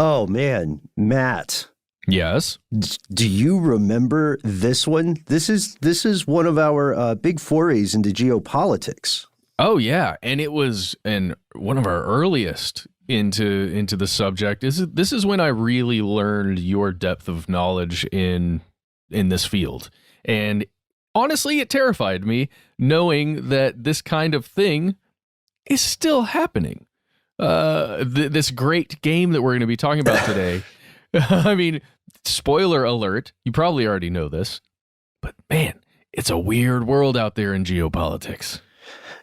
Oh, man, Matt. Yes. Do you remember this one? This is one of our big forays into geopolitics. Oh, yeah. And it was one of our earliest into the subject. This is when I really learned your depth of knowledge in this field. And honestly, it terrified me knowing that this kind of thing is still happening. This great game that we're going to be talking about today. I mean, spoiler alert, you probably already know this, but man, it's a weird world out there in geopolitics.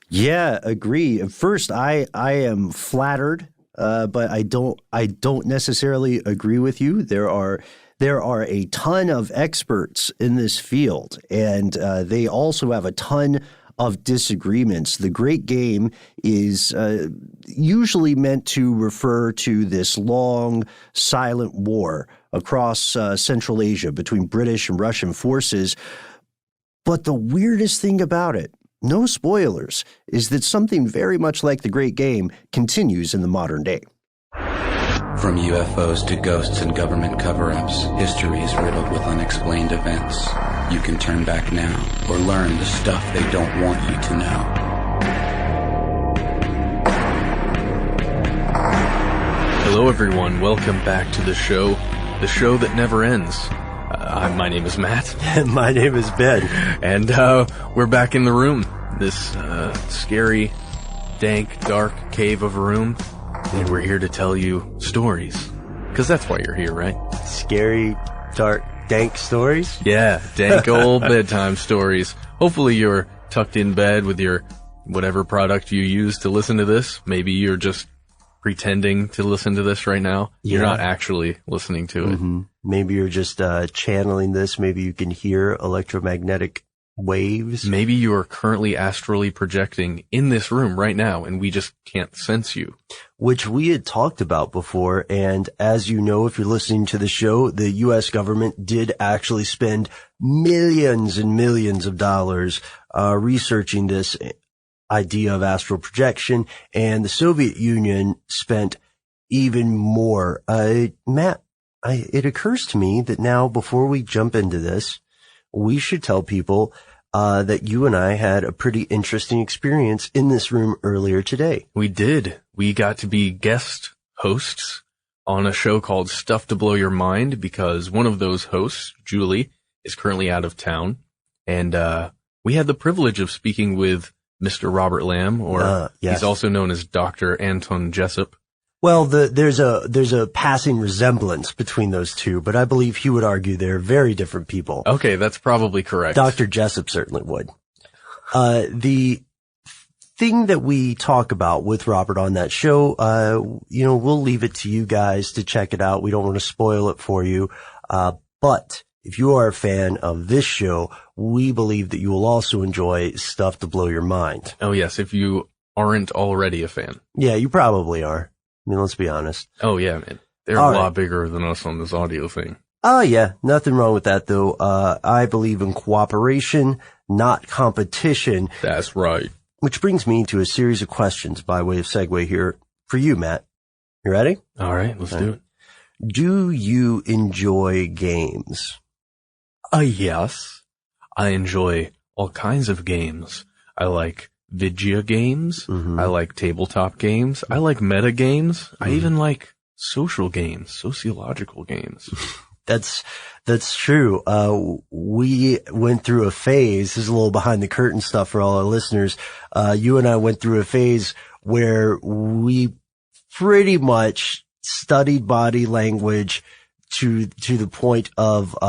Yeah, agree. At first, I am flattered, but I don't necessarily agree with you. There are a ton of experts in this field, and they also have a ton of disagreements. The Great Game is usually meant to refer to this long, silent war across Central Asia between British and Russian forces. But the weirdest thing about it, no spoilers, is that something very much like The Great Game continues in the modern day. From UFOs to ghosts and government cover-ups, history is riddled with unexplained events. You can turn back now or learn the stuff they don't want you to know. Hello, everyone. Welcome back to the show that never ends. My name is Matt. And my name is Ben. And we're back in the room. This scary, dank, dark cave of a room. And we're here to tell you stories. Because that's why you're here, right? Scary, dark, dank stories? Yeah, dank old bedtime stories. Hopefully you're tucked in bed with your whatever product you use to listen to this. Maybe you're just pretending to listen to this right now. Yeah. You're not actually listening to it. Mm-hmm. Maybe you're just channeling this. Maybe you can hear electromagnetic waves. Maybe you are currently astrally projecting in this room right now, and we just can't sense you. Which we had talked about before, and as you know, if you're listening to the show, the U.S. government did actually spend millions and millions of dollars researching this idea of astral projection, and the Soviet Union spent even more. Matt, it occurs to me that now, before we jump into this, we should tell people that you and I had a pretty interesting experience in this room earlier today. We did. We got to be guest hosts on a show called Stuff to Blow Your Mind because one of those hosts, Julie, is currently out of town. And we had the privilege of speaking with Mr. Robert Lamb, or yes. He's also known as Dr. Anton Jessup. Well, there's a passing resemblance between those two, but I believe he would argue they're very different people. Okay, that's probably correct. Dr. Jessup certainly would. The thing that we talk about with Robert on that show, we'll leave it to you guys to check it out. We don't want to spoil it for you. But if you are a fan of this show, we believe that you will also enjoy Stuff to Blow Your Mind. Oh, yes, if you aren't already a fan. Yeah, you probably are. I mean, let's be honest. Oh, yeah, man. They're a lot bigger than us on this audio thing. Oh, yeah. Nothing wrong with that, though. I believe in cooperation, not competition. That's right. Which brings me to a series of questions by way of segue here for you, Matt. You ready? All right, let's do it. Do you enjoy games? Yes. I enjoy all kinds of games. I like video games. Mm-hmm. I like tabletop games. I like meta games. Mm-hmm. I even like social games, sociological games. That's true. We went through a phase. This is a little behind the curtain stuff for all our listeners. You and I went through a phase where we pretty much studied body language to the point of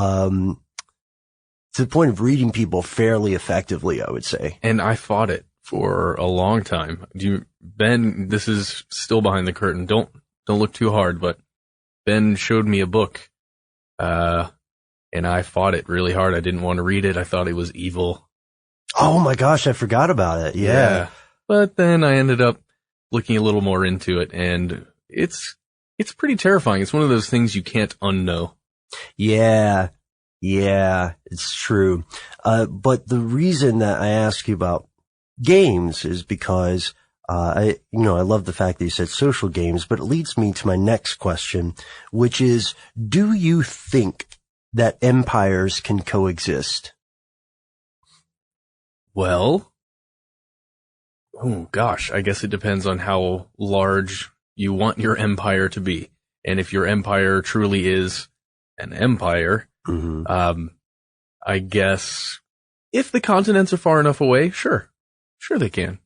reading people fairly effectively, I would say. And I fought it for a long time. Ben, this is still behind the curtain. Don't look too hard, but Ben showed me a book, and I fought it really hard. I didn't want to read it. I thought it was evil. Oh my gosh, I forgot about it. Yeah. But then I ended up looking a little more into it, and it's pretty terrifying. It's one of those things you can't unknow. Yeah, it's true. But the reason that I ask you about games is because I love the fact that you said social games, but it leads me to my next question, which is, do you think that empires can coexist? Well, oh gosh, I guess it depends on how large you want your empire to be. And if your empire truly is an empire, I guess if the continents are far enough away, sure they can.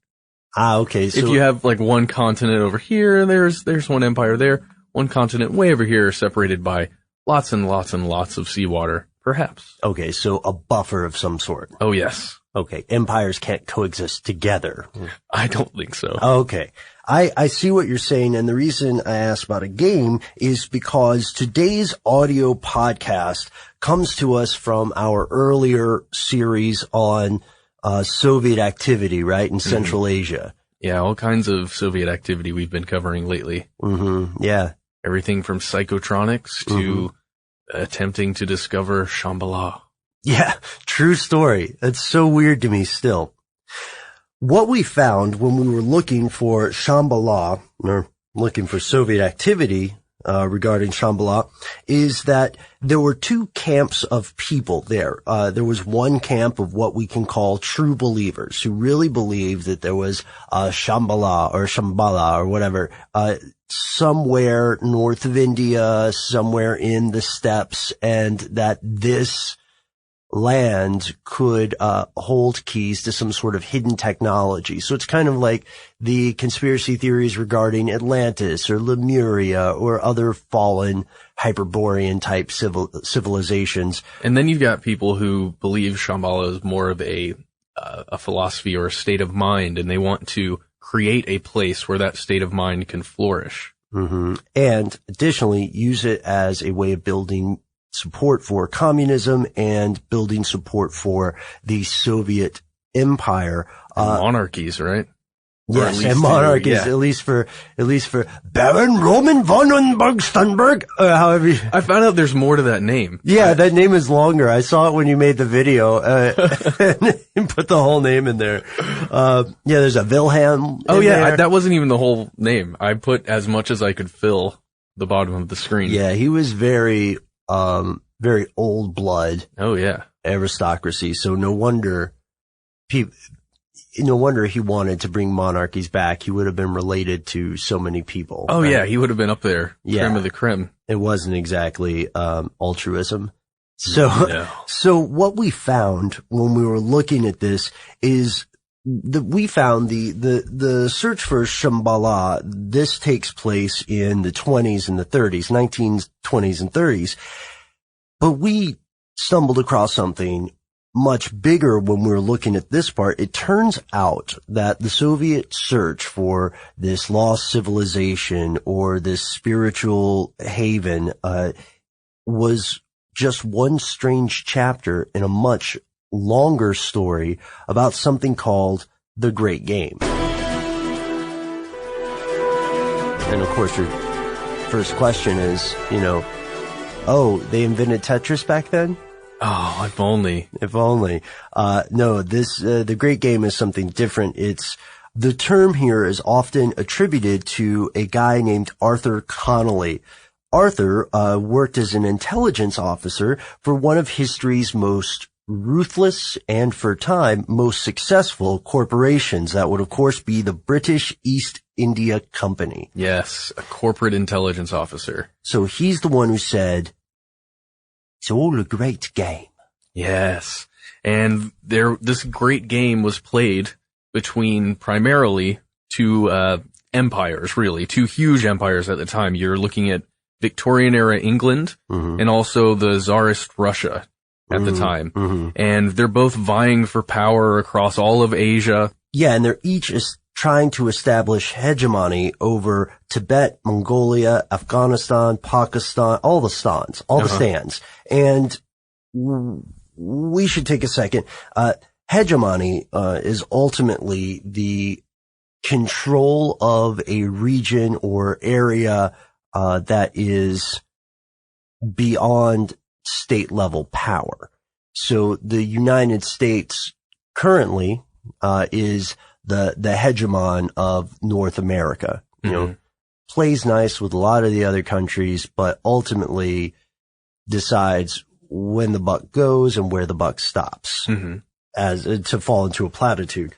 Okay. So if you have like one continent over here, there's one empire there, one continent way over here separated by lots and lots and lots of seawater, perhaps. Okay, so a buffer of some sort. Oh, yes. Okay, empires can't coexist together. I don't think so. Okay. I see what you're saying, and the reason I asked about a game is because today's audio podcast comes to us from our earlier series on Soviet activity, right, in Central Asia. Yeah, all kinds of Soviet activity we've been covering lately. Yeah. Everything from psychotronics to attempting to discover Shambhala. Yeah, true story. That's so weird to me still. What we found when we were looking for Shambhala, or looking for Soviet activity regarding Shambhala, is that there were two camps of people there. There was one camp of what we can call true believers, who really believed that there was Shambhala or whatever, somewhere north of India, somewhere in the steppes, and that this land could hold keys to some sort of hidden technology. So it's kind of like the conspiracy theories regarding Atlantis or Lemuria or other fallen Hyperborean type civilizations. And then you've got people who believe Shambhala is more of a philosophy or a state of mind, and they want to create a place where that state of mind can flourish. And additionally, use it as a way of building support for communism and building support for the Soviet Empire. Monarchies, right? Yes, and monarchies, at least for Baron Roman von Unberg-Stunberg, however you... I found out there's more to that name. Yeah, that name is longer. I saw it when you made the video, and put the whole name in there. There's a Wilhelm. That wasn't even the whole name. I put as much as I could fill the bottom of the screen. Yeah, he was very old blood. Oh yeah. Aristocracy. So no wonder he wanted to bring monarchies back. He would have been related to so many people. Oh right? Yeah, he would have been up there. Yeah. Creme of the creme. It wasn't exactly, altruism. So what we found when we were looking at this is that we found the search for Shambhala. This takes place in the 1920s and the 1920s and 30s. But we stumbled across something much bigger when we were looking at this part. It turns out that the Soviet search for this lost civilization or this spiritual haven was just one strange chapter in a much longer story about something called the Great Game. And of course, your first question is, they invented Tetris back then? Oh, if only. If only. No, the Great Game is something different. The term here is often attributed to a guy named Arthur Connolly. Arthur, worked as an intelligence officer for one of history's most ruthless and, for a time, most successful corporations. That would, of course, be the British East India Company. Yes, a corporate intelligence officer. So he's the one who said, it's all a great game. Yes. And this great game was played between primarily two empires, really, two huge empires at the time. You're looking at Victorian era England and also the Tsarist Russia at the time. And they're both vying for power across all of Asia. Yeah, and they're each trying to establish hegemony over Tibet, Mongolia, Afghanistan, Pakistan, all the stands. And we should take a second. Hegemony is ultimately the control of a region or area that is beyond state level power. So the United States currently is the hegemon of North America. You know, plays nice with a lot of the other countries, but ultimately decides when the buck goes and where the buck stops, as to fall into a platitude.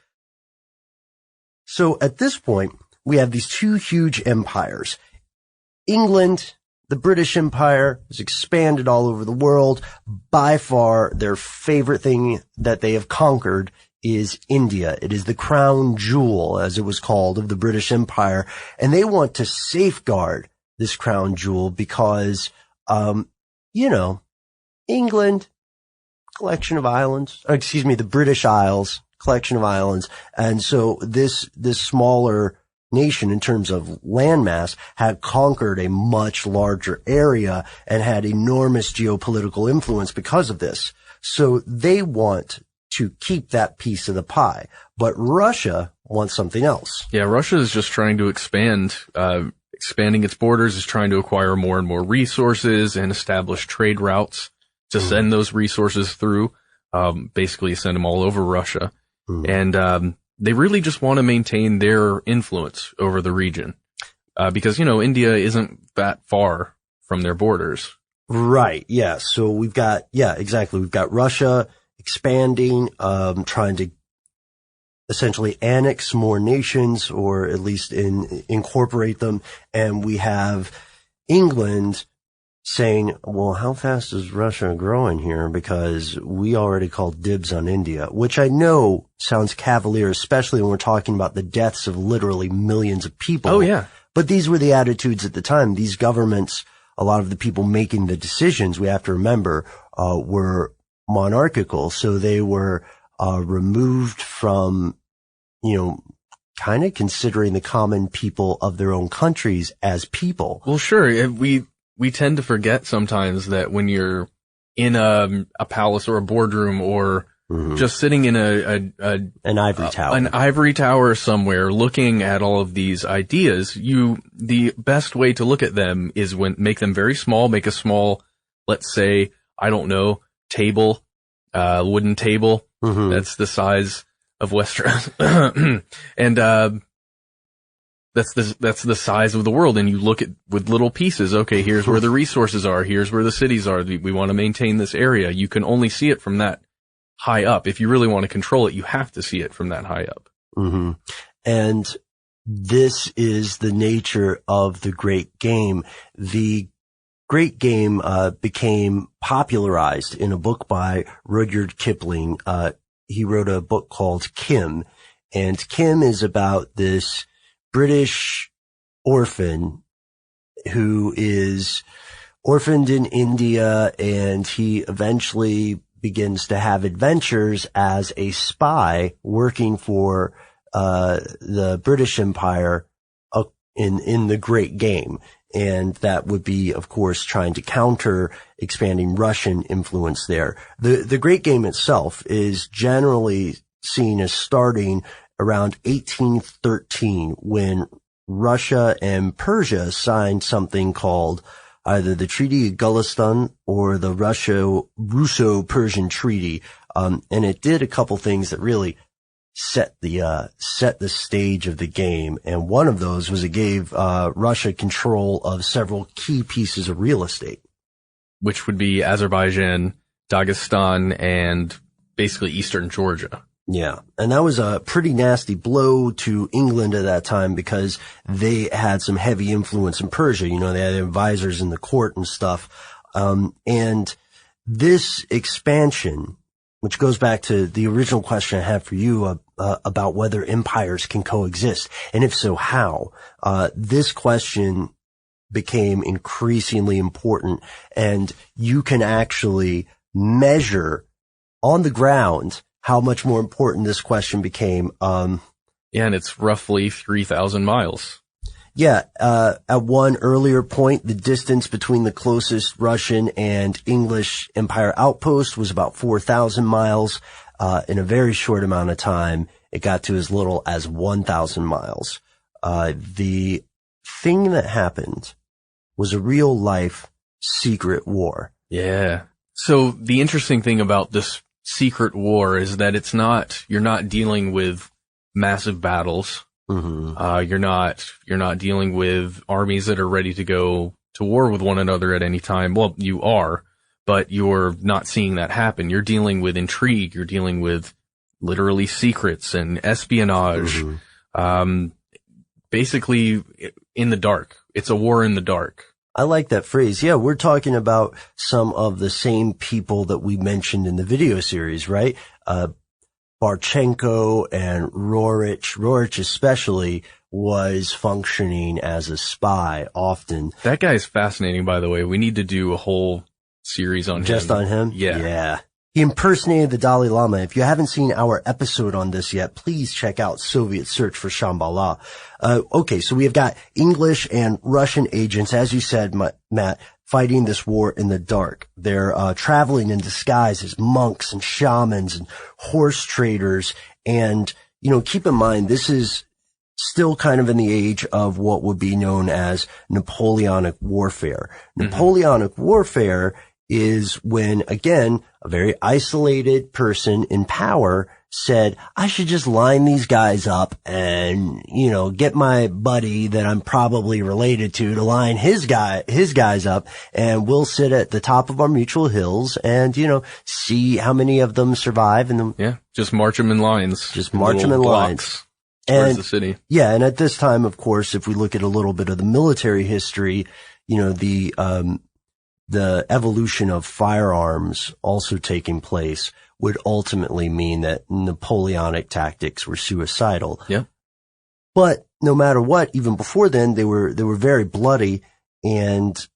So at this point, we have these two huge empires. England, the British Empire, has expanded all over the world. By far, their favorite thing that they have conquered is India. It is the crown jewel, as it was called, of the British Empire. And they want to safeguard this crown jewel because, England, collection of islands, the British Isles, collection of islands. And so this smaller nation in terms of landmass had conquered a much larger area and had enormous geopolitical influence because of this. So they want to keep that piece of the pie, but Russia wants something else. Yeah, Russia is just trying to expanding its borders, is trying to acquire more and more resources and establish trade routes to send those resources through, basically send them all over Russia. And they really just want to maintain their influence over the region, because, India isn't that far from their borders. Right. Yeah. So we've got Russia expanding, trying to essentially annex more nations, or at least incorporate them. And we have England saying, well, how fast is Russia growing here? Because we already called dibs on India, which I know sounds cavalier, especially when we're talking about the deaths of literally millions of people. Oh, yeah. But these were the attitudes at the time. These governments, a lot of the people making the decisions, we have to remember, were monarchical. So they were removed from, kind of considering the common people of their own countries as people. Well, sure. We tend to forget sometimes that when you're in a palace or a boardroom, or just sitting in an ivory tower somewhere looking at all of these ideas, the best way to look at them is make them very small, make a small, let's say, I don't know, table, wooden table. That's the size of Westeros. And, that's the size of the world. And you look at with little pieces. Okay, here's where the resources are. Here's where the cities are. We want to maintain this area. You can only see it from that high up. If you really want to control it, you have to see it from that high up. And this is the nature of the Great Game. The Great Game became popularized in a book by Rudyard Kipling. He wrote a book called Kim, and Kim is about this British orphan who is orphaned in India, and he eventually begins to have adventures as a spy working for the British Empire in the Great Game. And that would be, of course, trying to counter expanding Russian influence there. The Great Game itself is generally seen as starting around 1813, when Russia and Persia signed something called either the Treaty of Gulistan or the Russo-Persian Treaty. And it did a couple things that really set the stage of the game. And one of those was it gave Russia control of several key pieces of real estate, which would be Azerbaijan, Dagestan, and basically eastern Georgia. Yeah. And that was a pretty nasty blow to England at that time, because they had some heavy influence in Persia. They had advisors in the court and stuff. And this expansion, which goes back to the original question I had for you about whether empires can coexist, and if so, how. This question became increasingly important, and you can actually measure on the ground how much more important this question became. And it's roughly 3,000 miles. Yeah. At one earlier point, the distance between the closest Russian and English empire outpost was about 4,000 miles. In a very short amount of time, it got to as little as 1,000 miles. The thing that happened was a real life secret war. Yeah. So the interesting thing about this secret war is that you're not dealing with massive battles. Mm-hmm. You're not dealing with armies that are ready to go to war with one another at any time. Well, you are, but you're not seeing that happen. You're dealing with intrigue. You're dealing with literally secrets and espionage. Mm-hmm. Basically in the dark. It's a war in the dark. I like that phrase. Yeah, we're talking about some of the same people that we mentioned in the video series, right? Barchenko and Rorich. Rorich especially was functioning as a spy often. That guy is fascinating, by the way. We need to do a whole series on him. Just on him? Yeah. Yeah. He impersonated the Dalai Lama. If you haven't seen our episode on this yet, please check out Soviet Search for Shambhala. Okay, so we have got English and Russian agents, as you said, Matt, fighting this war in the dark. They're traveling in disguise as monks and shamans and horse traders. And, keep in mind, this is still kind of in the age of what would be known as Napoleonic warfare. Mm-hmm. Napoleonic warfare is when, again, a very isolated person in power said, I should just line these guys up and, get my buddy that I'm probably related to line his guys up, and we'll sit at the top of our mutual hills and, see how many of them survive. And yeah, just march them in lines. Just march them in lines. Towards the city. Yeah, and at this time, of course, if we look at a little bit of the military history, the evolution of firearms also taking place would ultimately mean that Napoleonic tactics were suicidal. Yeah. But no matter what, even before then, they were very bloody, and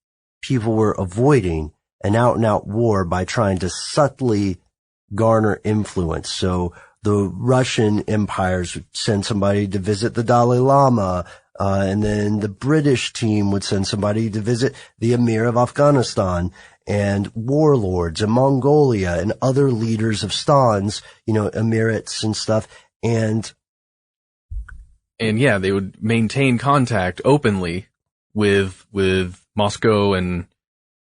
people were avoiding an out and out war by trying to subtly garner influence. So the Russian empires would send somebody to visit the Dalai Lama, and then the British team would send somebody to visit the Emir of Afghanistan, and warlords in Mongolia and other leaders of stans, emirates and stuff. And yeah, they would maintain contact openly with Moscow and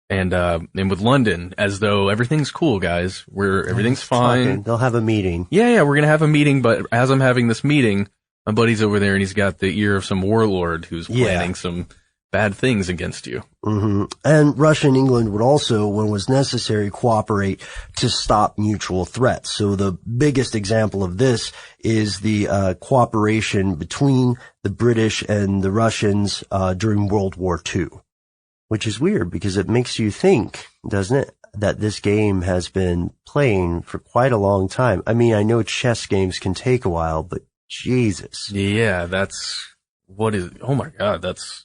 with London, as though everything's cool, guys. Everything's fine. They'll have a meeting. Yeah, we're gonna have a meeting, but as I'm having this meeting, my buddy's over there and he's got the ear of some warlord who's planning some bad things against you. Mm-hmm. And Russia and England would also, when it was necessary, cooperate to stop mutual threats. So the biggest example of this is the cooperation between the British and the Russians during World War II, which is weird because it makes you think, doesn't it, that this game has been playing for quite a long time. I mean, I know chess games can take a while, but Jesus. Yeah, oh my God, that's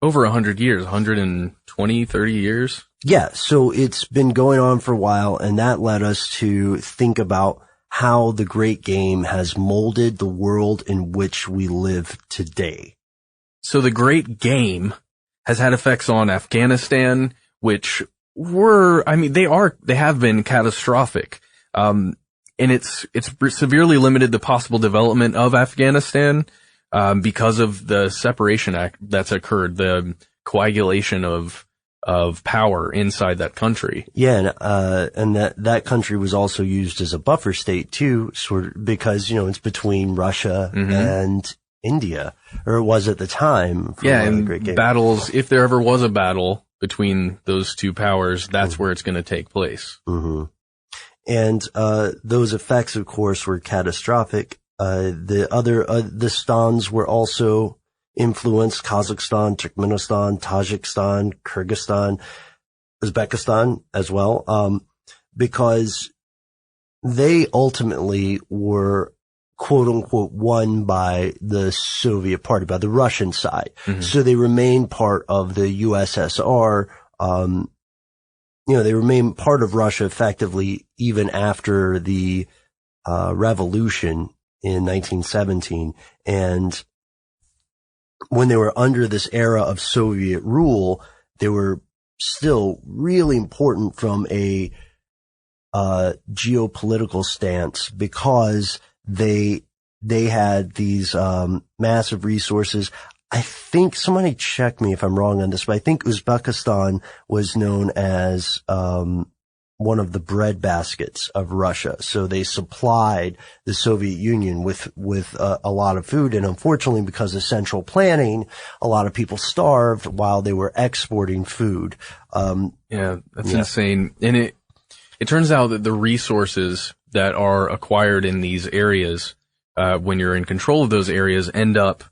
over 100 years, 120, 30 years. Yeah, so it's been going on for a while, and that led us to think about how the great game has molded the world in which we live today. So the great game has had effects on Afghanistan, which they have been catastrophic. And it's severely limited the possible development of Afghanistan, because of the separation act that's occurred, the coagulation of power inside that country. Yeah, and that country was also used as a buffer state too, because, it's between Russia and India, or it was at the time. Yeah, and great game. Battles, if there ever was a battle between those two powers, that's where it's going to take place. Mm-hmm. And those effects, of course, were catastrophic. The stans were also influenced: Kazakhstan, Turkmenistan, Tajikistan, Kyrgyzstan, Uzbekistan as well, because they ultimately were quote unquote won by the Soviet party, by the Russian side. Mm-hmm. So they remained part of the USSR. They remained part of Russia effectively even after the revolution in 1917. And when they were under this era of Soviet rule, they were still really important from a geopolitical stance, because they had these massive resources. I think, somebody check me if I'm wrong on this, but I think Uzbekistan was known as one of the bread baskets of Russia. So they supplied the Soviet Union with a lot of food. And unfortunately, because of central planning, a lot of people starved while they were exporting food. That's insane. And it turns out that the resources that are acquired in these areas, when you're in control of those areas, end up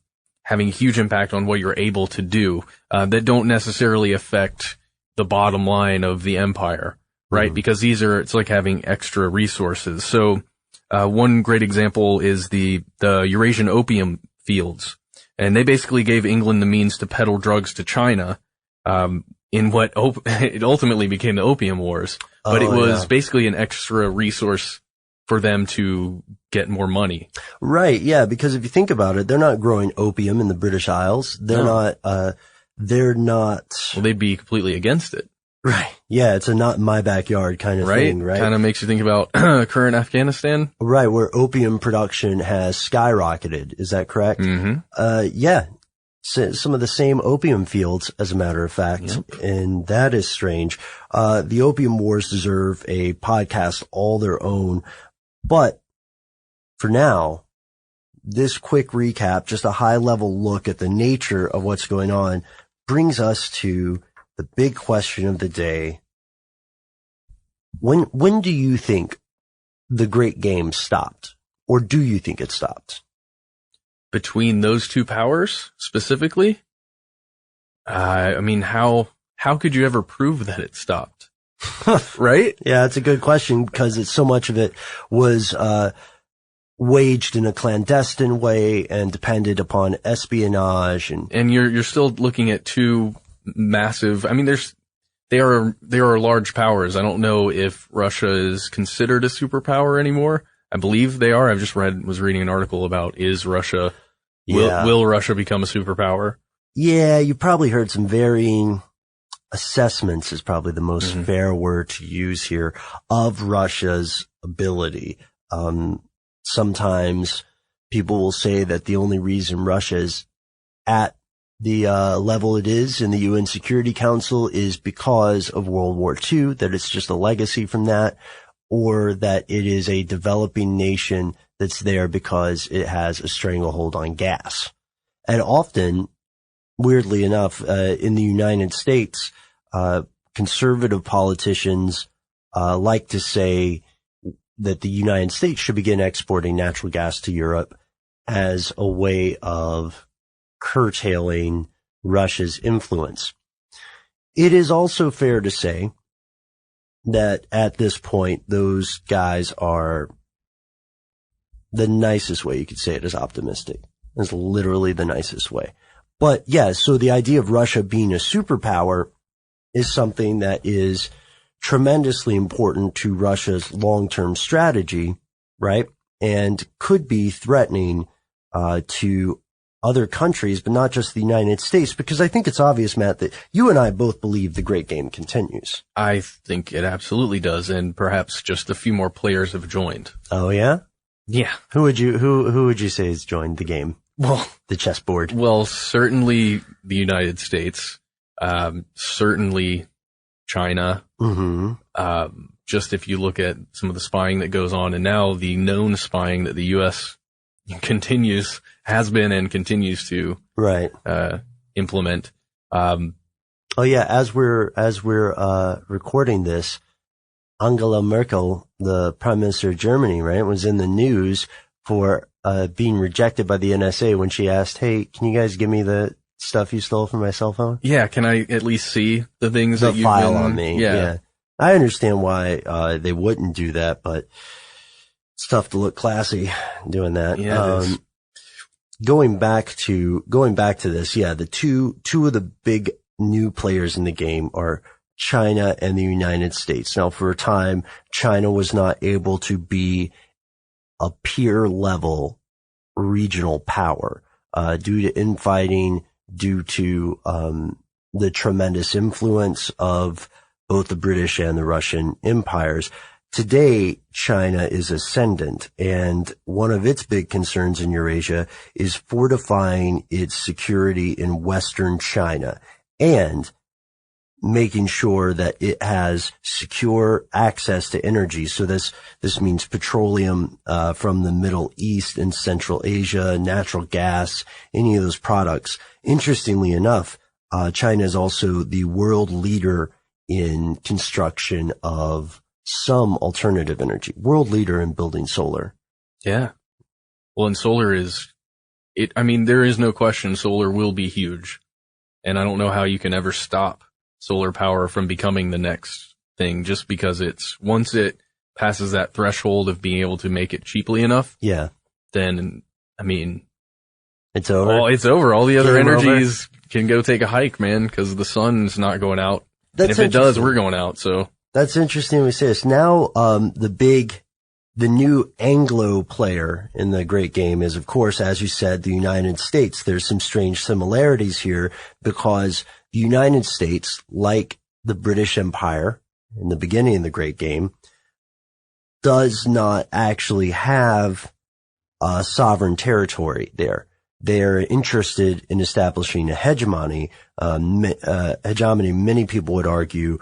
having a huge impact on what you're able to do, that don't necessarily affect the bottom line of the empire, right? Because it's like having extra resources. So, one great example is the Eurasian opium fields. And they basically gave England the means to peddle drugs to China, in what it ultimately became the Opium Wars. But it was basically an extra resource for them to get more money. Right, yeah, because if you think about it, they're not growing opium in the British Isles. They're not. Well, they'd be completely against it. Right. Yeah, it's a not in my backyard kind of thing, right? Kind of makes you think about current Afghanistan. Right, where opium production has skyrocketed. Is that correct? Mm-hmm. Yeah. So, some of the same opium fields, as a matter of fact. Yep. And that is strange. The Opium Wars deserve a podcast all their own. But for now, this quick recap, just a high level look at the nature of what's going on, brings us to the big question of the day. When do you think the Great Game stopped? Or do you think it stopped? Between those two powers, specifically? I mean, how could you ever prove that it stopped? Right? Yeah, it's a good question, because so much of it was, waged in a clandestine way and depended upon espionage and you're still looking at two massive, I mean, they are large powers. I don't know if Russia is considered a superpower anymore. I believe they are. Was reading an article about, will Russia become a superpower? Yeah, you probably heard some varying assessments is probably the most fair word to use here of Russia's ability. Sometimes people will say that the only reason Russia is at the level it is in the UN Security Council is because of World War II, that it's just a legacy from that, or that it is a developing nation that's there because it has a stranglehold on gas. And often, weirdly enough, in the United States, conservative politicians like to say that the United States should begin exporting natural gas to Europe as a way of curtailing Russia's influence. It is also fair to say that at this point, those guys are, the nicest way you could say it is optimistic. It's literally the nicest way. But yeah, so the idea of Russia being a superpower is something that is tremendously important to Russia's long-term strategy, right? And could be threatening to other countries, but not just the United States, because I think it's obvious, Matt, that you and I both believe the Great Game continues. I think it absolutely does, and perhaps just a few more players have joined. Oh yeah? Yeah. Who would you say has joined the game? Well, the chessboard. Well, certainly the United States, certainly China. Mm-hmm. Just if you look at some of the spying that goes on, and now the known spying that the U.S. has been and continues to implement. Oh yeah, as we're recording this, Angela Merkel, the Prime Minister of Germany, right, was in the news for being rejected by the NSA when she asked, "Hey, can you guys give me the stuff you stole from my cell phone?" Yeah, can I at least see the things that you've file been on me? Yeah. I understand why they wouldn't do that, but it's tough to look classy doing that. Yeah, going back to this, yeah, the two of the big new players in the game are China and the United States. Now, for a time, China was not able to be a peer level regional power, due to infighting, due to, the tremendous influence of both the British and the Russian empires. Today, China is ascendant, and one of its big concerns in Eurasia is fortifying its security in Western China. And making sure that it has secure access to energy. So this means petroleum, from the Middle East and Central Asia, natural gas, any of those products. Interestingly enough, China is also the world leader in construction of some alternative energy, world leader in building solar. Yeah. Well, and solar there is no question solar will be huge. And I don't know how you can ever stop solar power from becoming the next thing, just because once it passes that threshold of being able to make it cheaply enough. Yeah. Then, it's over. It's over. All the other Game energies can go take a hike, man, because the sun's not going out. And if it does, we're going out. So that's interesting we say this. Now, the new Anglo player in the great game is, of course, as you said, the United States. There's some strange similarities here because the United States, like the British Empire in the beginning of the great game, does not actually have a sovereign territory there. They're interested in establishing a hegemony. Hegemony, many people would argue,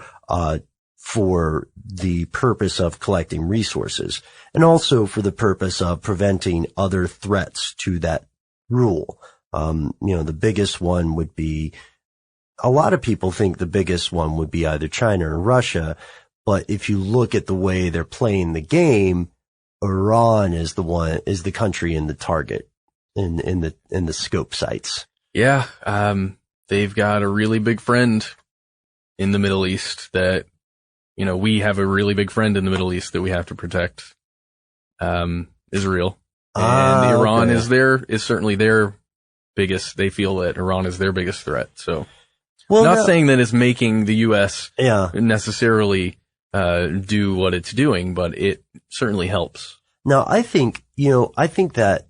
for the purpose of collecting resources and also for the purpose of preventing other threats to that rule. The biggest one would be, a lot of people think the biggest one would be either China or Russia. But if you look at the way they're playing the game, Iran is the country in the target in the scope sites. yeah, they've got a really big friend in the Middle East that, we have a really big friend in the Middle East that we have to protect. Israel. And Iran is certainly their biggest, they feel that Iran is their biggest threat. So, not saying that it's making the U.S. necessarily do what it's doing, but it certainly helps. Now, I think that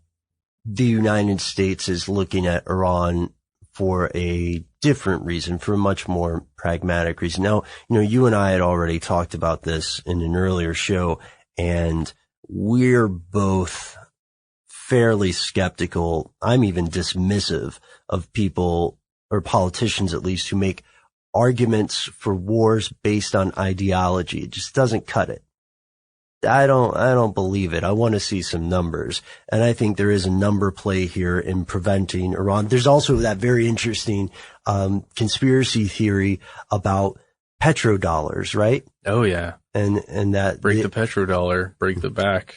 the United States is looking at Iran for a different reason, for a much more pragmatic reason. Now, you and I had already talked about this in an earlier show, and we're both fairly skeptical. I'm even dismissive of people, or politicians at least, who make arguments for wars based on ideology. It just doesn't cut it. I don't believe it. I want to see some numbers. And I think there is a number play here in preventing Iran. There's also that very interesting, conspiracy theory about petrodollars, right? Oh yeah. And that break the petrodollar, break the back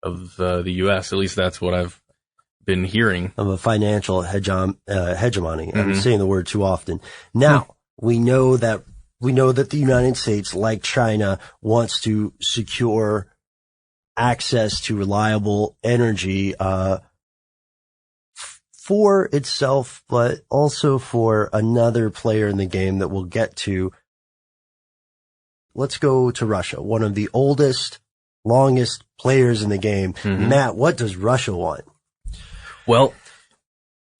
of the U.S. At least that's what I've been hearing. Of a financial hegemony. I'm saying the word too often. Now, we know that the United States, like China, wants to secure access to reliable energy, for itself, but also for another player in the game that we'll get to. Let's go to Russia, one of the oldest, longest players in the game. Matt, what does Russia want? Well,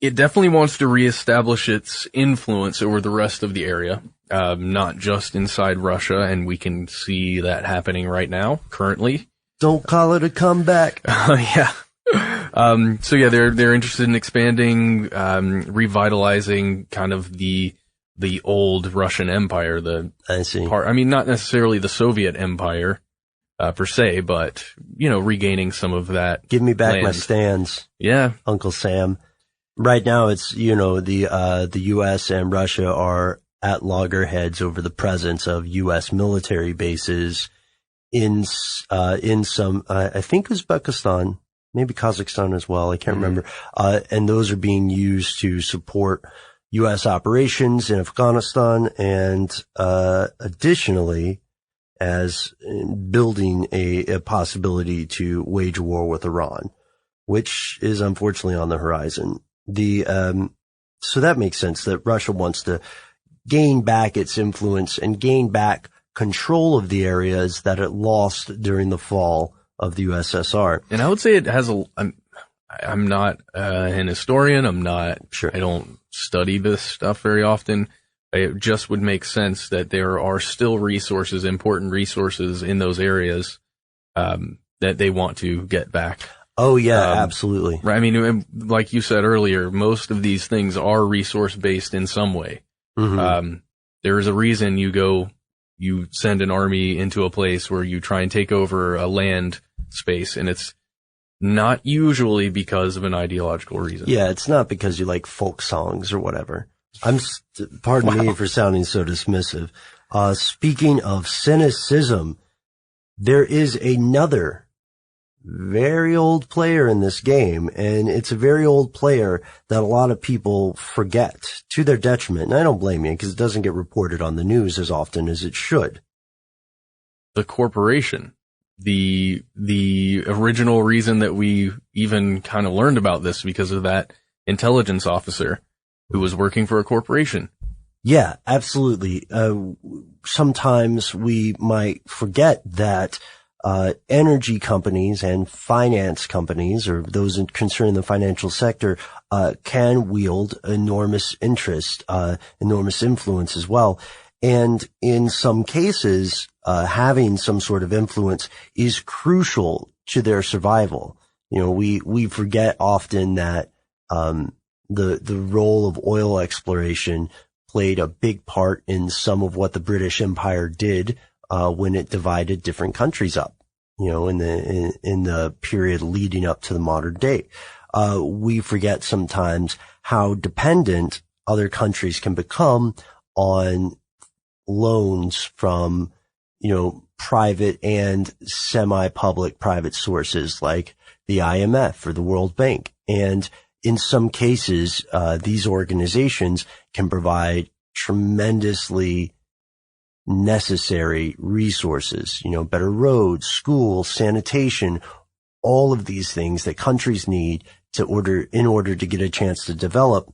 it definitely wants to reestablish its influence over the rest of the area. Not just inside Russia, and we can see that happening right now, currently. Don't call it a comeback. Yeah. They're interested in expanding, revitalizing kind of the old Russian Empire. I see. Not necessarily the Soviet Empire, per se, but, regaining some of that. Give me back land. my stands. Yeah. Uncle Sam. Right now it's, the U.S. and Russia are at loggerheads over the presence of U.S. military bases in some, I think Uzbekistan, maybe Kazakhstan as well. I can't remember. And those are being used to support U.S. operations in Afghanistan and, additionally, as building a possibility to wage a war with Iran, which is unfortunately on the horizon. So that makes sense that Russia wants to gain back its influence and gain back control of the areas that it lost during the fall of the USSR. And I would say it has I'm not an historian. I'm not sure. I don't study this stuff very often. It just would make sense that there are still resources, important resources in those areas, that they want to get back. Oh yeah, absolutely. Right. Like you said earlier, most of these things are resource based in some way. There is a reason you send an army into a place where you try and take over a land space, and it's not usually because of an ideological reason. Yeah, it's not because you like folk songs or whatever. Pardon me for sounding so dismissive. Speaking of cynicism, there is another very old player in this game, and it's a very old player that a lot of people forget to their detriment. And I don't blame you, because it doesn't get reported on the news as often as it should. The corporation. The original reason that we even kind of learned about this because of that intelligence officer who was working for a corporation. Yeah, absolutely. Sometimes we might forget that energy companies and finance companies, or those concerned in the financial sector, can wield enormous interest, enormous influence as well. And in some cases, having some sort of influence is crucial to their survival. You know, we forget often that, the role of oil exploration played a big part in some of what the British Empire did, when it divided different countries up, you know, in the period leading up to the modern day. We forget sometimes how dependent other countries can become on loans from, you know, private and semi-public private sources like the IMF or the World Bank. And in some cases, these organizations can provide tremendously necessary resources, you know, better roads, schools, sanitation, all of these things that countries need in order to get a chance to develop.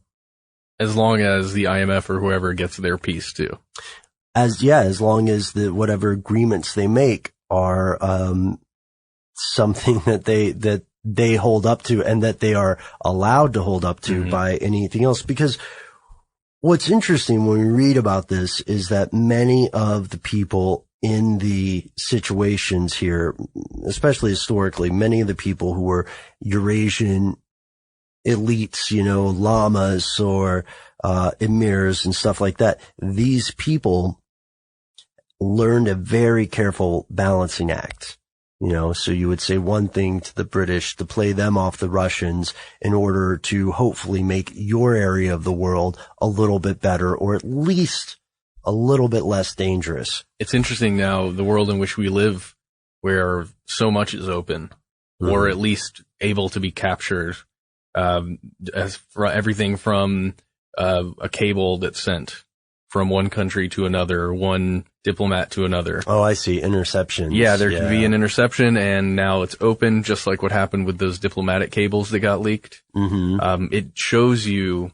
As long as the IMF or whoever gets their piece too. As long as whatever agreements they make are, something that they hold up to and that they are allowed to hold up to by anything else. Because what's interesting when we read about this is that many of the people in the situations here, especially historically, many of the people who were Eurasian elites, you know, lamas or emirs and stuff like that, these people learned a very careful balancing act. You know, so you would say one thing to the British to play them off the Russians in order to hopefully make your area of the world a little bit better, or at least a little bit less dangerous. It's interesting now, the world in which we live, where so much is open, or at least able to be captured, as for everything from a cable that's sent from one country to another, one diplomat to another. Oh, I see. Interceptions. Yeah, there can be an interception, and now it's open, just like what happened with those diplomatic cables that got leaked. It shows you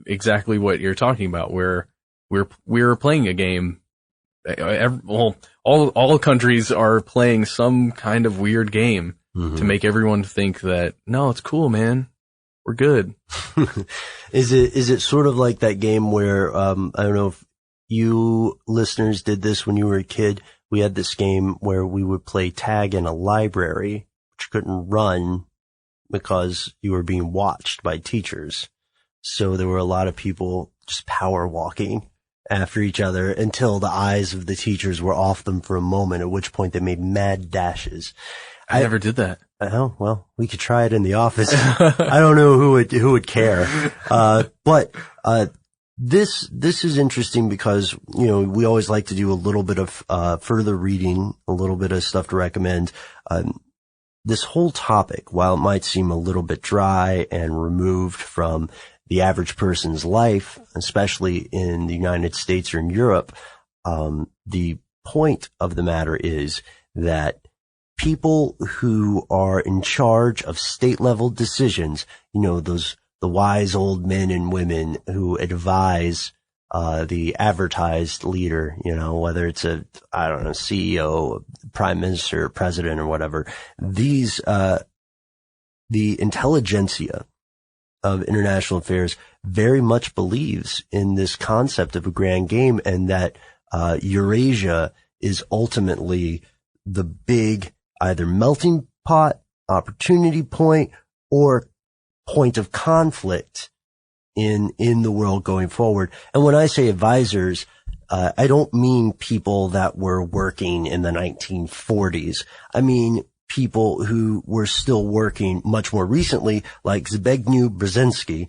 exactly what you're talking about, where we're playing a game. All countries are playing some kind of weird game to make everyone think that, no, it's cool, man. We're good. Is it sort of like that game where, I don't know if you listeners did this when you were a kid. We had this game where we would play tag in a library, which couldn't run because you were being watched by teachers. So there were a lot of people just power walking after each other until the eyes of the teachers were off them for a moment, at which point they made mad dashes. I never did that. Oh, well, we could try it in the office. I don't know who would care. But this is interesting because, you know, we always like to do a little bit of, further reading, a little bit of stuff to recommend. This whole topic, while it might seem a little bit dry and removed from the average person's life, especially in the United States or in Europe, the point of the matter is that people who are in charge of state level decisions, you know, the wise old men and women who advise, the advertised leader, you know, whether it's CEO, prime minister, president or whatever, these, the intelligentsia of international affairs very much believes in this concept of a grand game, and that, Eurasia is ultimately the big either melting pot, opportunity point, or point of conflict in the world going forward. And when I say advisors, I don't mean people that were working in the 1940s. I mean people who were still working much more recently, like Zbigniew Brzezinski,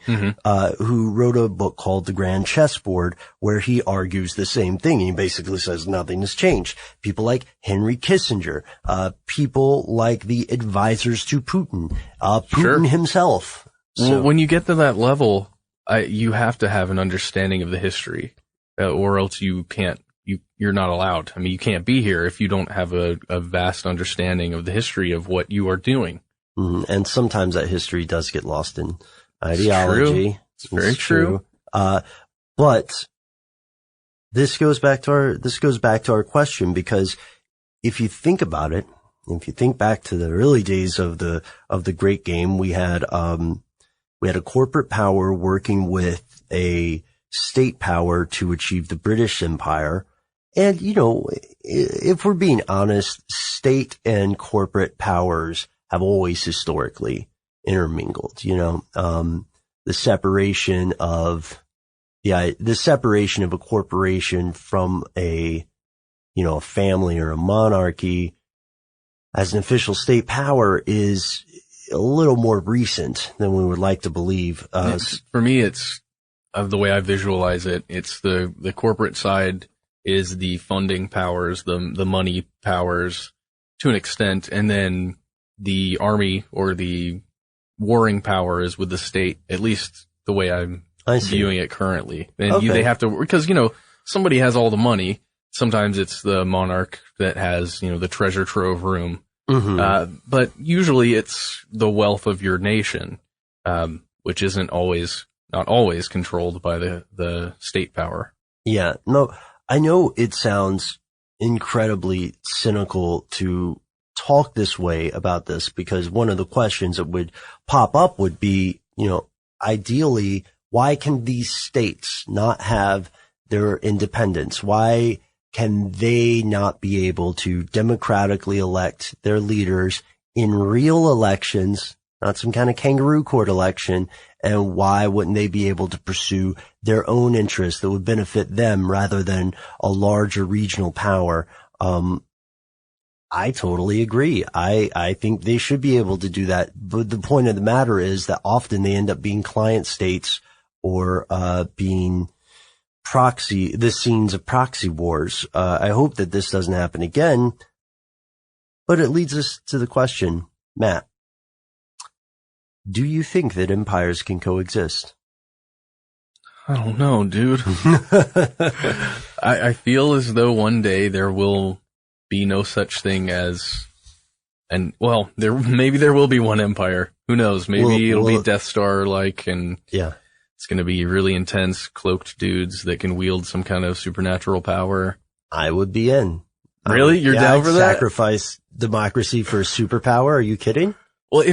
who wrote a book called The Grand Chessboard, where he argues the same thing. He basically says nothing has changed. People like Henry Kissinger, people like the advisors to Putin, Putin himself. So, well, when you get to that level, you have to have an understanding of the history, or else you can't. You're not allowed. I mean, you can't be here if you don't have a vast understanding of the history of what you are doing. Mm-hmm. And sometimes that history does get lost in ideology. It's very true. But this goes back to our question, because if you think about it, if you think back to the early days of the Great Game, we had a corporate power working with a state power to achieve the British Empire. And, you know, if we're being honest, state and corporate powers have always historically intermingled, you know, the separation of a corporation from a family or a monarchy as an official state power is a little more recent than we would like to believe. For me, it's the way I visualize it. It's the corporate side is the funding powers, the money powers to an extent, and then the army or the warring power is with the state, at least the way I'm viewing it currently. And they have to, because, you know, somebody has all the money. Sometimes it's the monarch that has, you know, the treasure trove room. Mm-hmm. But usually it's the wealth of your nation, which not always controlled by the state power. Yeah, no, I know it sounds incredibly cynical to talk this way about this, because one of the questions that would pop up would be, you know, ideally, why can these states not have their independence? Why can they not be able to democratically elect their leaders in real elections, not some kind of kangaroo court election? And why wouldn't they be able to pursue their own interests that would benefit them rather than a larger regional power? I totally agree. I think they should be able to do that. But the point of the matter is that often they end up being client states or being the scenes of proxy wars. I hope that this doesn't happen again. But it leads us to the question, Matt, do you think that empires can coexist? I don't know, dude. I feel as though one day there will be no such thing as, maybe there will be one empire. Who knows? Maybe it'll be Death Star-like, and it's going to be really intense, cloaked dudes that can wield some kind of supernatural power. I would be in. Really? You're down for that? Sacrifice democracy for a superpower? Are you kidding? Well,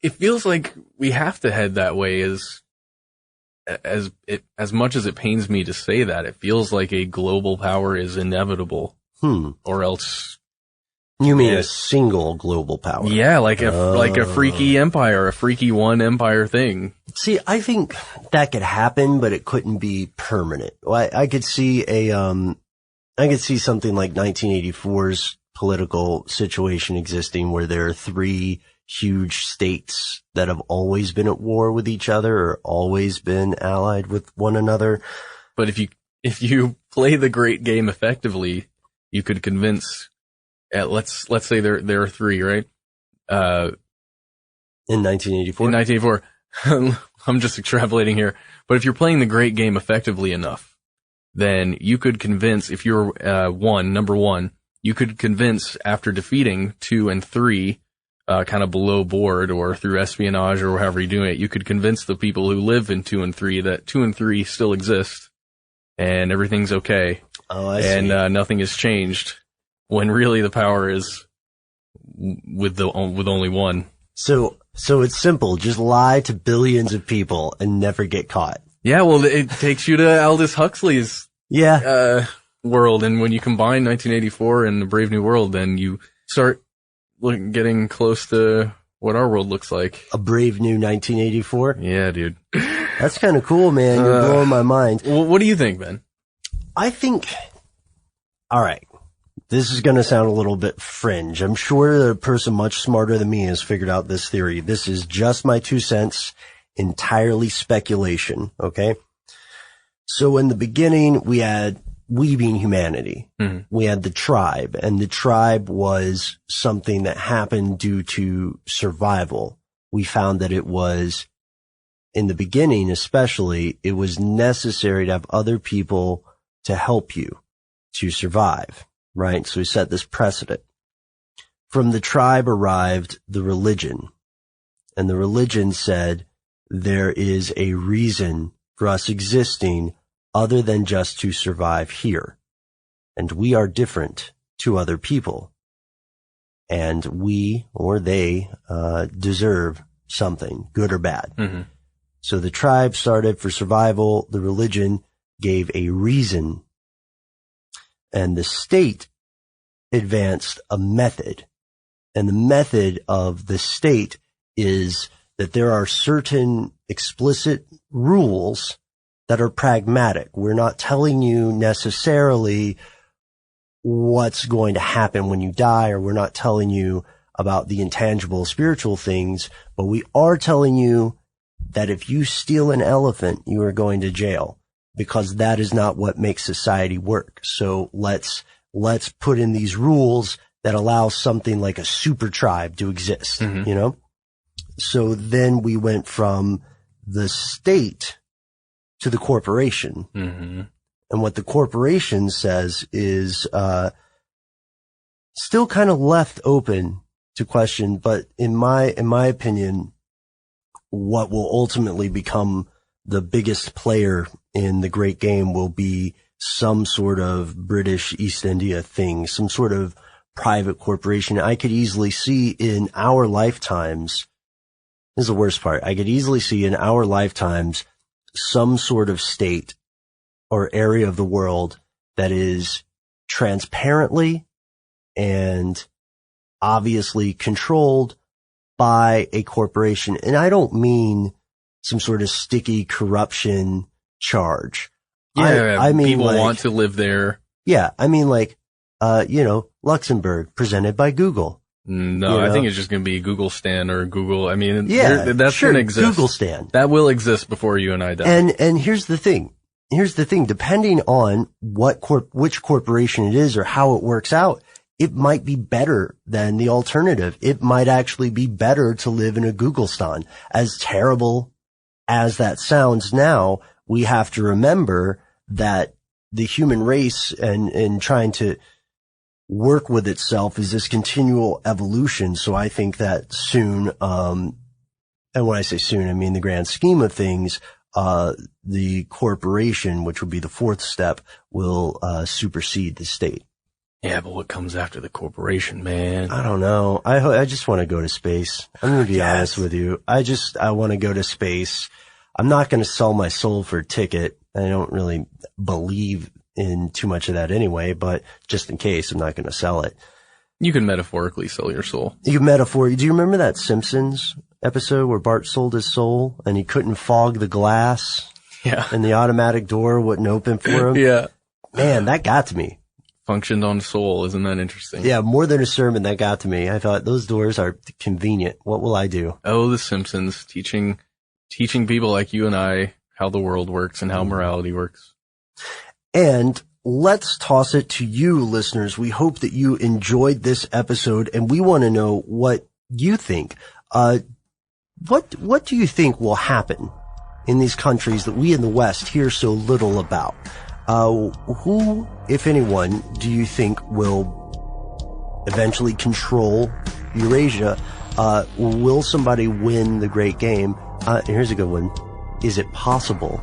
it feels like we have to head that way, as much as it pains me to say that. It feels like a global power is inevitable. Or else. You mean a single global power? Yeah, like a freaky empire, a freaky one empire thing. See, I think that could happen, but it couldn't be permanent. I could see something like 1984's political situation existing, where there are three huge states that have always been at war with each other or always been allied with one another. But if you play the Great Game effectively, you could convince, let's say there are three, right? In 1984? In 1984. I'm just extrapolating here. But if you're playing the Great Game effectively enough, then you could convince, if you're number one, you could convince, after defeating 2 and 3, kind of below board or through espionage or however you're doing it, you could convince the people who live in 2 and 3 that 2 and 3 still exist and everything's okay. Oh, I see. And nothing has changed, when really the power is with only one. So it's simple. Just lie to billions of people and never get caught. Yeah, well, it takes you to Aldous Huxley's world, and when you combine 1984 and the Brave New World, then you start getting close to what our world looks like. A brave new 1984? Yeah, dude. That's kind of cool, man. You're blowing my mind. Well, what do you think, Ben? I think, all right, this is going to sound a little bit fringe. I'm sure that a person much smarter than me has figured out this theory. This is just my 2 cents, entirely speculation, okay? So in the beginning, we being humanity. Mm-hmm. We had the tribe, and the tribe was something that happened due to survival. We found that it was, in the beginning especially, it was necessary to have other people to help you to survive, right? So we set this precedent. From the tribe arrived the religion, and the religion said there is a reason for us existing other than just to survive here. And we are different to other people. And we, or they, deserve something, good or bad. Mm-hmm. So the tribe started for survival. The religion gave a reason. And the state advanced a method. And the method of the state is that there are certain explicit rules that are pragmatic. We're not telling you necessarily what's going to happen when you die, or we're not telling you about the intangible spiritual things, but we are telling you that if you steal an elephant, you are going to jail, because that is not what makes society work. So let's put in these rules that allow something like a super tribe to exist, mm-hmm. you know? So then we went from the state to the corporation. Mm-hmm. And what the corporation says is still kind of left open to question, but in my opinion, what will ultimately become the biggest player in the great game will be some sort of British East India thing, some sort of private corporation. I could easily see in our lifetimes, this is the worst part, I could easily see in our lifetimes some sort of state or area of the world that is transparently and obviously controlled by a corporation. And I don't mean some sort of sticky corruption charge. Yeah, I mean people want to live there. Yeah, I mean Luxembourg, presented by Google. No, I think it's just going to be Google Stan or Google. I mean, yeah, that's sure, going to exist. Google Stan. That will exist before you and I die. And here's the thing. Depending on which corporation it is or how it works out, it might be better than the alternative. It might actually be better to live in a Google Stan. As terrible as that sounds now, we have to remember that the human race and trying to work with itself is this continual evolution. So I think that soon, and when I say soon, I mean the grand scheme of things, the corporation, which would be the fourth step, will supersede the state. Yeah, but what comes after the corporation, man? I don't know. I just want to go to space. I'm going to be honest with you. I want to go to space. I'm not going to sell my soul for a ticket. I don't really believe in too much of that anyway, but just in case, I'm not going to sell it. You can metaphorically sell your soul. Do you remember that Simpsons episode where Bart sold his soul and he couldn't fog the glass? Yeah. And the automatic door wouldn't open for him? Yeah. Man, that got to me. Functioned on soul. Isn't that interesting? Yeah, more than a sermon, that got to me. I thought, those doors are convenient. What will I do? Oh, the Simpsons, teaching people like you and I how the world works and how morality works. And let's toss it to you, listeners. We hope that you enjoyed this episode, and we want to know what you think. What do you think will happen in these countries that we in the West hear so little about? Who, if anyone, do you think will eventually control Eurasia? Will somebody win the great game? Here's a good one. Is it possible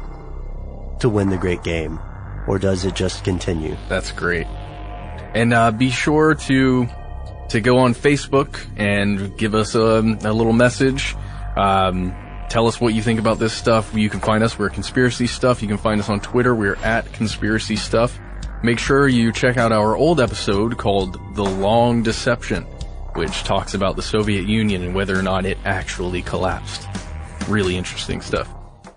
to win the great game, or does it just continue? That's great. And be sure to go on Facebook and give us a little message. Tell us what you think about this stuff. You can find us. We're Conspiracy Stuff. You can find us on Twitter. We're at Conspiracy Stuff. Make sure you check out our old episode called The Long Deception, which talks about the Soviet Union and whether or not it actually collapsed. Really interesting stuff.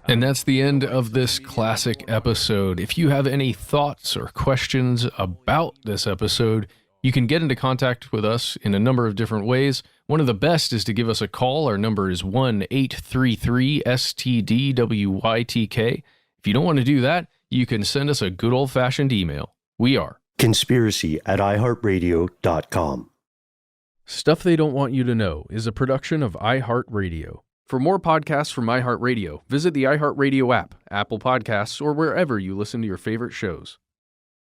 And that's the end of this classic episode. If you have any thoughts or questions about this episode, you can get into contact with us in a number of different ways. One of the best is to give us a call. Our number is 1-833-STDWYTK. If you don't want to do that, you can send us a good old-fashioned email. We are conspiracy@iHeartRadio.com. Stuff They Don't Want You to Know is a production of iHeartRadio. For more podcasts from iHeartRadio, visit the iHeartRadio app, Apple Podcasts, or wherever you listen to your favorite shows.